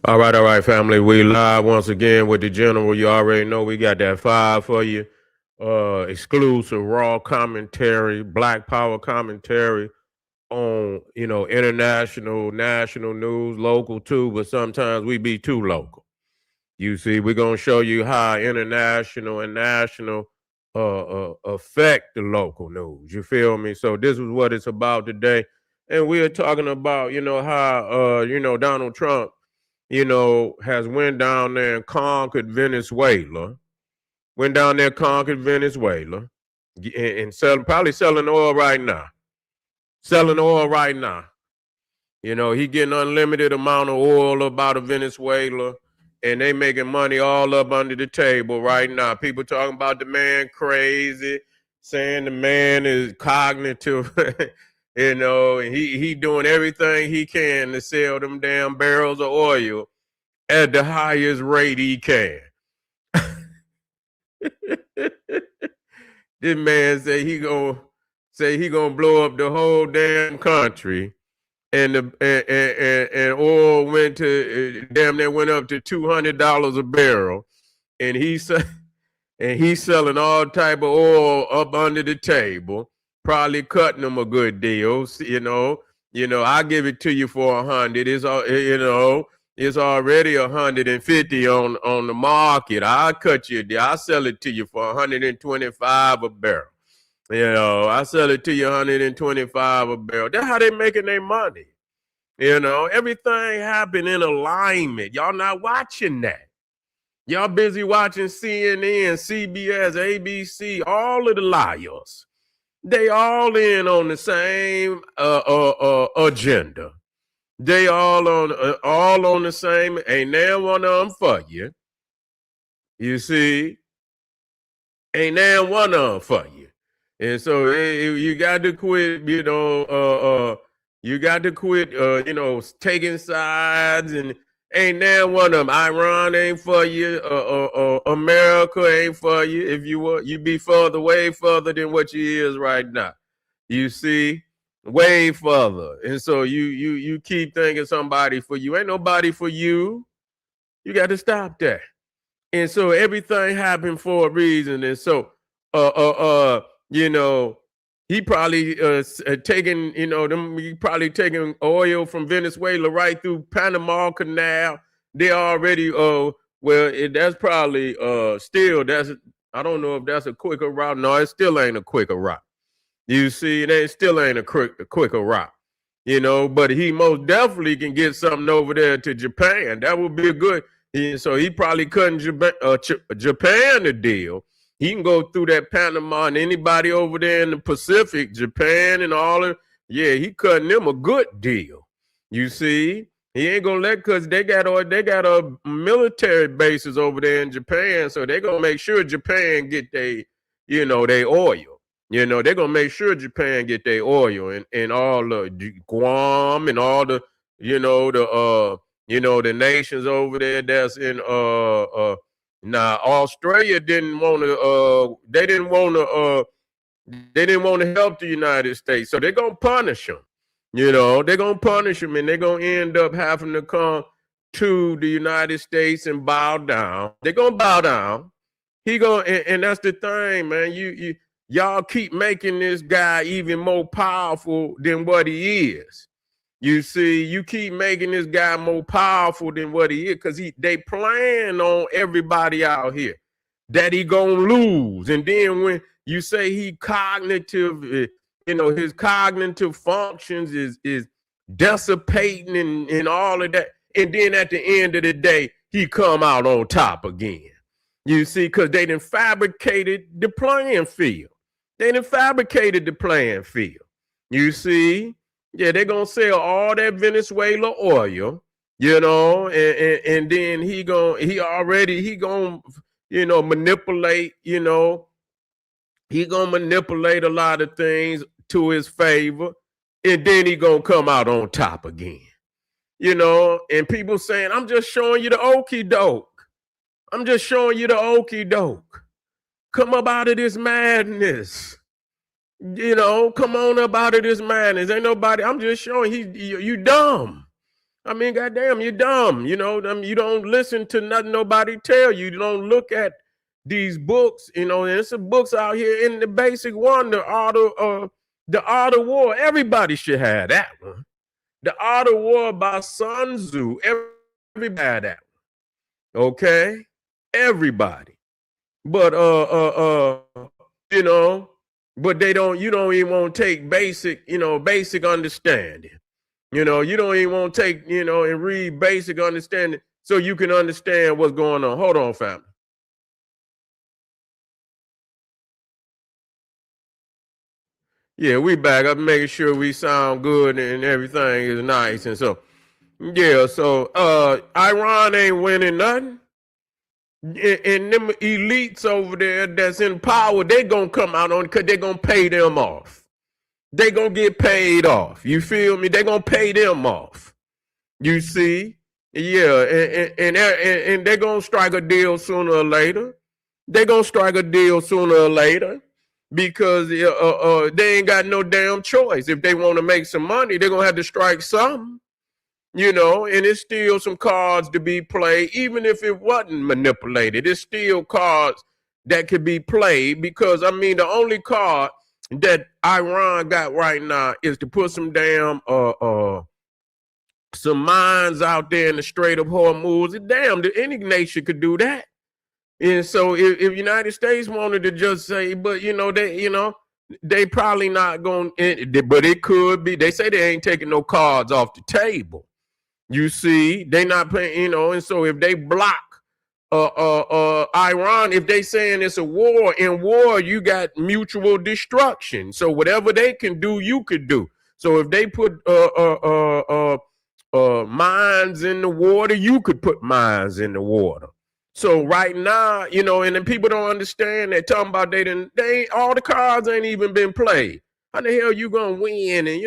All right, family. We live once again with the general. You already know we got that five for you. Exclusive raw commentary, black power commentary on, international, national news, local too, but sometimes we be too local. You see, we're gonna show you how international and national affect the local news. You feel me? So this is what it's about today. And we are talking about, how Donald Trump has went down there and conquered Venezuela. Went down there, conquered Venezuela, and probably selling oil right now. Selling oil right now. He getting unlimited amount of oil up out of Venezuela, and they making money all up under the table right now. People talking about the man crazy, saying the man is cognitive, and he doing everything he can to sell them damn barrels of oil at the highest rate he can. This man say he gonna blow up the whole damn country, and and oil went to damn near went up to $200 a barrel, and he's selling all type of oil up under the table, probably cutting them a good deal. I give it to you for 100. It's all it's already 150 on the market. I'll cut you a deal. I'll sell it to you for 125 a barrel. I sell it to you 125 a barrel. That's how they making their money. Everything happened in alignment. Y'all not watching that. Y'all busy watching CNN, CBS, ABC, all of the liars. They all in on the same agenda. They all on the same. Ain't there one of them for you. You see, ain't there one of them for you. And so you got to quit. You got to quit. Taking sides, and ain't there one of them. Iran ain't for you. America ain't for you. If you be way further than what you is right now. You see, way further. And so you keep thinking somebody for you. Ain't nobody for you. You got to stop that. And so everything happened for a reason. And so he probably taking, he probably taking oil from Venezuela right through Panama Canal. They already that's probably I don't know if that's a quicker route. No, it still ain't a quicker route. You see, it still ain't a quicker route. But he most definitely can get something over there to Japan. That would be a good. So he probably cutting Japan a deal. He can go through that Panama, and anybody over there in the Pacific, Japan and all of, he cutting them a good deal. You see, he ain't gonna let, because they got a military bases over there in Japan, so they're gonna make sure Japan get they oil. They're gonna make sure Japan get their oil, and all the Guam and all the the nations over there that's in now Australia didn't want to they didn't want to help the United States, so they're gonna punish them. They're gonna punish them, and they're gonna end up having to come to the United States and bow down. They're gonna bow down. And that's the thing, man. Y'all keep making this guy even more powerful than what he is. You see, you keep making this guy more powerful than what he is, because they plan on everybody out here that he gonna lose. And then when you say he cognitive, his cognitive functions is dissipating and all of that. And then at the end of the day, he come out on top again. You see, because they done fabricated the playing field. They done fabricated the playing field. You see, they're gonna sell all that Venezuela oil, and then he gonna manipulate, he gonna manipulate a lot of things to his favor, and then he gonna come out on top again. And people saying, I'm just showing you the okie doke. I'm just showing you the okie doke. Come up out of this madness. Come on up out of this madness. Ain't nobody. I'm just showing you dumb. I mean, goddamn, you're dumb. You know, I mean, you don't listen to nothing nobody tell you. You don't look at these books. You know, and there's some books out here in the basic one, the Art of War. Everybody should have that one. The Art of War by Sun Tzu. Everybody had that one. Okay, everybody. But you know, but they don't. You don't even want to take basic, basic understanding. You know, you don't even want to take, and read basic understanding so you can understand what's going on. Hold on, family. Yeah, we back up making sure we sound good and everything is nice. And so, yeah, so Iran ain't winning nothing. And them elites over there that's in power, they gonna come out on it because they gonna pay them off. They gonna get paid off. You feel me? They gonna pay them off. You see? Yeah, and they're gonna strike a deal sooner or later. They're gonna strike a deal sooner or later because they ain't got no damn choice. If they want to make some money, they're gonna have to strike something. And it's still some cards to be played, even if it wasn't manipulated. It's still cards that could be played because I mean the only card that Iran got right now is to put some damn some mines out there in the Strait of Hormuz. Damn, any nation could do that. And so if United States wanted to just say, but they probably not going, but it could be. They say they ain't taking no cards off the table. You see, they not playing, and so if they block Iran, if they saying it's a war, in war you got mutual destruction. So whatever they can do, you could do. So if they put mines in the water, you could put mines in the water. So right now, and then people don't understand that, talking about they all the cards ain't even been played. How the hell you gonna win? And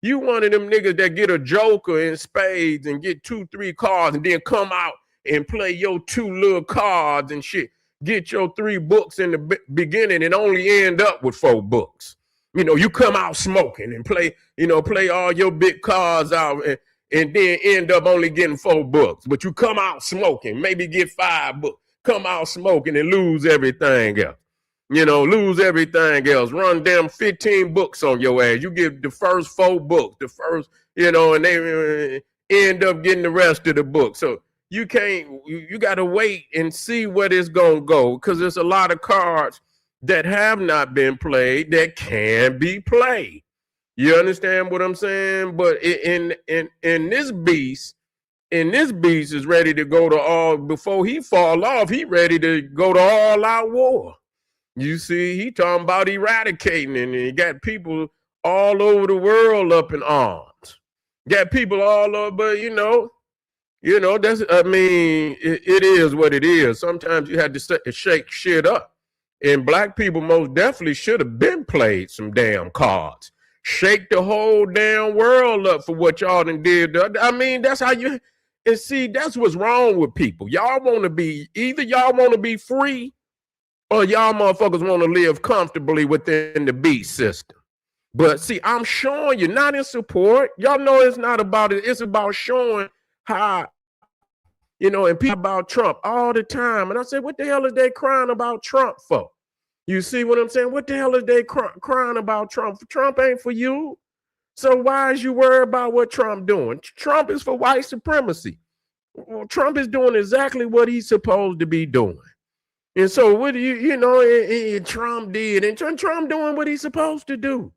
you one of them niggas that get a joker in spades and get 2-3 cards and then come out and play your 2 little cards and shit. Get your 3 books in the beginning and only end up with 4 books. You come out smoking and play all your big cards out and then end up only getting 4 books. But you come out smoking, maybe get 5 books, come out smoking and lose everything else. Lose everything else. Run damn 15 books on your ass. You get the first 4 books, and they end up getting the rest of the book. So you got to wait and see where it's going to go because there's a lot of cards that have not been played that can be played. You understand what I'm saying? But in this beast, is ready to go to all, before he fall off, he ready to go to all out war. You see, he talking about eradicating, and he got people all over the world up in arms. Got people all over, but that's, I mean, it is what it is. Sometimes you had to shake shit up. And black people most definitely should have been played some damn cards. Shake the whole damn world up for what y'all done did. I mean, that's how you, and see, that's what's wrong with people. Y'all want to be, either y'all want to be free or y'all motherfuckers want to live comfortably within the beast system. But see, I'm showing you, not in support. Y'all know it's not about it. It's about showing how, and people about Trump all the time. And I said, what the hell is they crying about Trump for? You see what I'm saying? What the hell is they crying about Trump? Trump ain't for you. So why is you worried about what Trump doing? Trump is for white supremacy. Trump is doing exactly what he's supposed to be doing. And so what do Trump did, and Trump doing what he's supposed to do.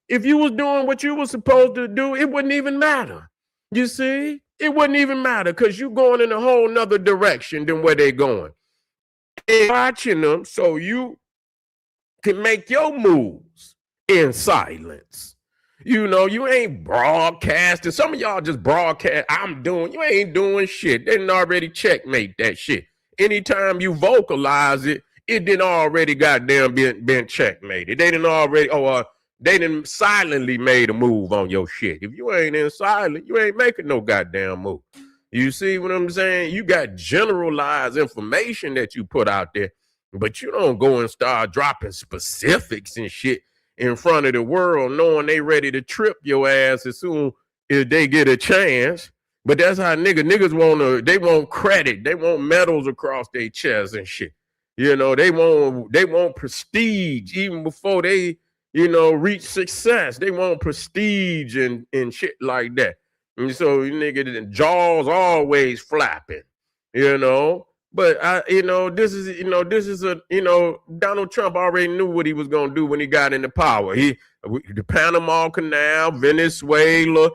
If you was doing what you were supposed to do, it wouldn't even matter. You see? It wouldn't even matter because you're going in a whole nother direction than where they're going. And watching them so you can make your moves in silence. You ain't broadcasting. Some of y'all just broadcast. You ain't doing shit. They didn't already checkmate that shit. Anytime you vocalize it, it didn't already goddamn been checkmated. They didn't already, they didn't silently made a move on your shit. If you ain't in silent, you ain't making no goddamn move. You see what I'm saying? You got generalized information that you put out there, but you don't go and start dropping specifics and shit in front of the world, knowing they ready to trip your ass as soon as they get a chance. But that's how niggas they want credit. They want medals across their chest and shit. You know, they want prestige even before they, reach success. They want prestige and shit like that. And so nigga, the jaws always flapping, But this is Donald Trump already knew what he was gonna do when he got into power. The Panama Canal, Venezuela,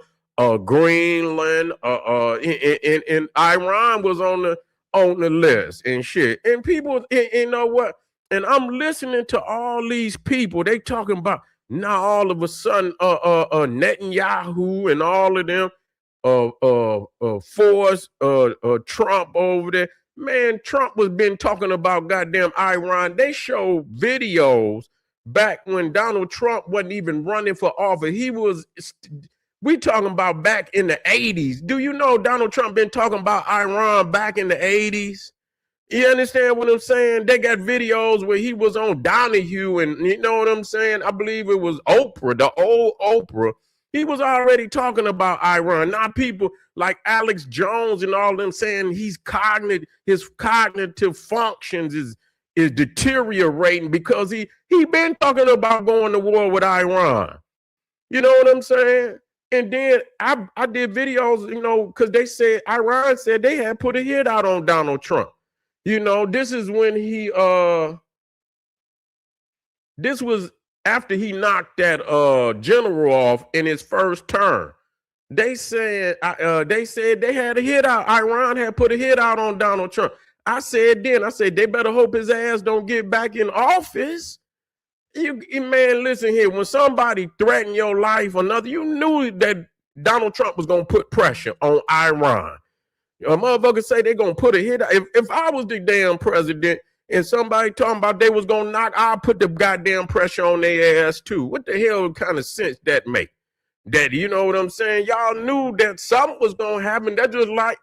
Greenland, and Iran was on the list and shit. And people, you know what? And I'm listening to all these people. They talking about now all of a sudden, Netanyahu and all of them, force Trump over there. Man, Trump was been talking about goddamn Iran. They show videos back when Donald Trump wasn't even running for office. We talking about back in the 80s. Do you know Donald Trump been talking about Iran back in the 80s? You understand what I'm saying? They got videos where he was on Donahue and you know what I'm saying? I believe it was Oprah, the old Oprah. He was already talking about Iran. Now people like Alex Jones and all them saying his cognitive functions is deteriorating because he been talking about going to war with Iran. You know what I'm saying? And then I did videos, because they said Iran said they had put a hit out on Donald Trump. This is when this was after he knocked that general off in his first term. They said they had a hit out. Iran had put a hit out on Donald Trump. I said they better hope his ass don't get back in office. Man, listen here. When somebody threatened your life or nothing, you knew that Donald Trump was gonna put pressure on Iran. A motherfucker say they're gonna put a hit. If I was the damn president and somebody talking about they was gonna knock, I'll put the goddamn pressure on their ass too. What the hell kind of sense that make? That, you know what I'm saying? Y'all knew that something was gonna happen. That's just like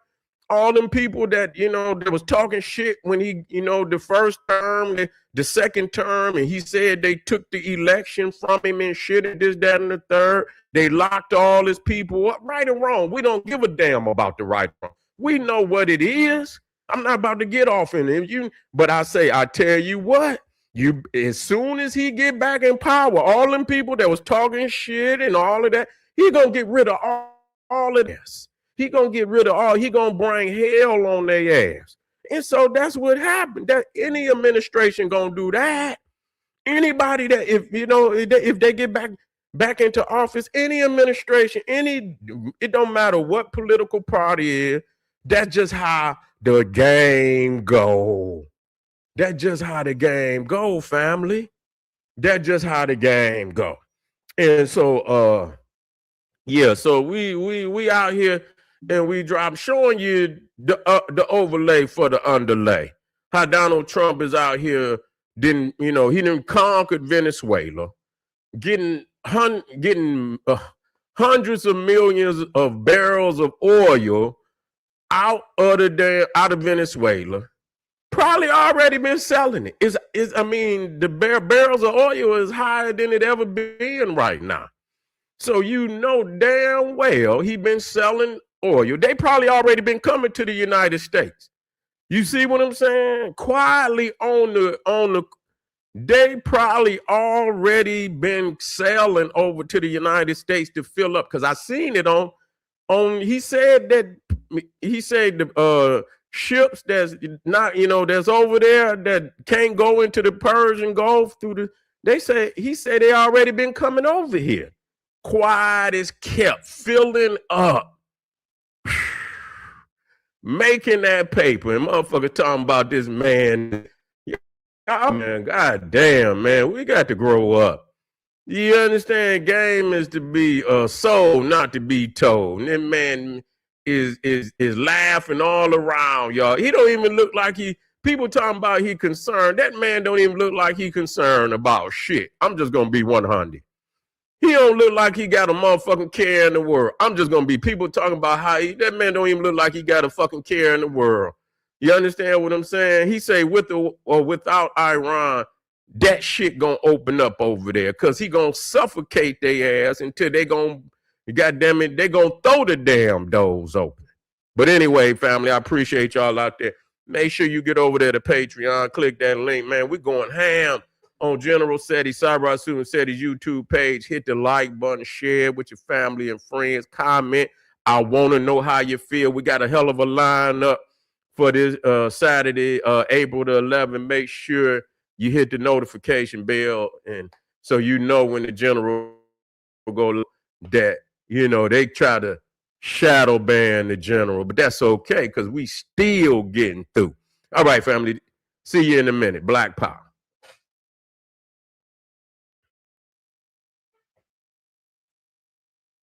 all them people that, that was talking shit when he, the first term, the second term, and he said they took the election from him and shit and this, that, and the third. They locked all his people up, right or wrong. We don't give a damn about the right or wrong. We know what it is. I'm not about to get off in him. But I tell you what, as soon as he get back in power, all them people that was talking shit and all of that, he gonna get rid of all of this. He gonna get rid of all. He gonna bring hell on their ass. And so that's what happened. That any administration gonna do that. Anybody that if they get back into office, any administration, it don't matter what political party is. That's just how the game go. That's just how the game go, family. That's just how the game go. And so so we out here and we drop showing you the overlay for the underlay. How Donald Trump is out here he didn't conquer Venezuela, getting hundreds of millions of barrels of oil out of Venezuela. Probably already been selling it. The barrels of oil is higher than it ever been right now. So damn well he been selling oil. They probably already been coming to the United States. You see what I'm saying? Quietly they probably already been sailing over to the United States to fill up. Because I seen it on he said the ships that's not, that's over there that can't go into the Persian Gulf he said they already been coming over here. Quiet as kept, filling up, making that paper. And motherfucker talking about this man. Oh, man, god damn, man, we got to grow up. You understand? Game is to be sold, not to be told. And that man is laughing all around, y'all. He don't even look like people talking about he concerned. That man don't even look like he concerned about shit. I'm just gonna be 100. He don't look like he got a motherfucking care in the world. I'm just gonna be people talking about how that man don't even look like he got a fucking care in the world. You understand what I'm saying? He say with or without Iran, that shit gonna open up over there because he gonna suffocate their ass until they gonna, goddamn it, they gonna throw the damn doors open. But anyway, family, I appreciate y'all out there. Make sure you get over there to Patreon. Click that link, man. We're going ham on General Seti, Cyber Student Seti's YouTube page. Hit the like button, share with your family and friends, comment. I want to know how you feel. We got a hell of a lineup for this Saturday, April the 11th. Make sure you hit the notification bell, and so you know when the general go that, you know, they try to shadow ban the general, but that's okay because we still getting through. All right, family. See you in a minute. Black Power.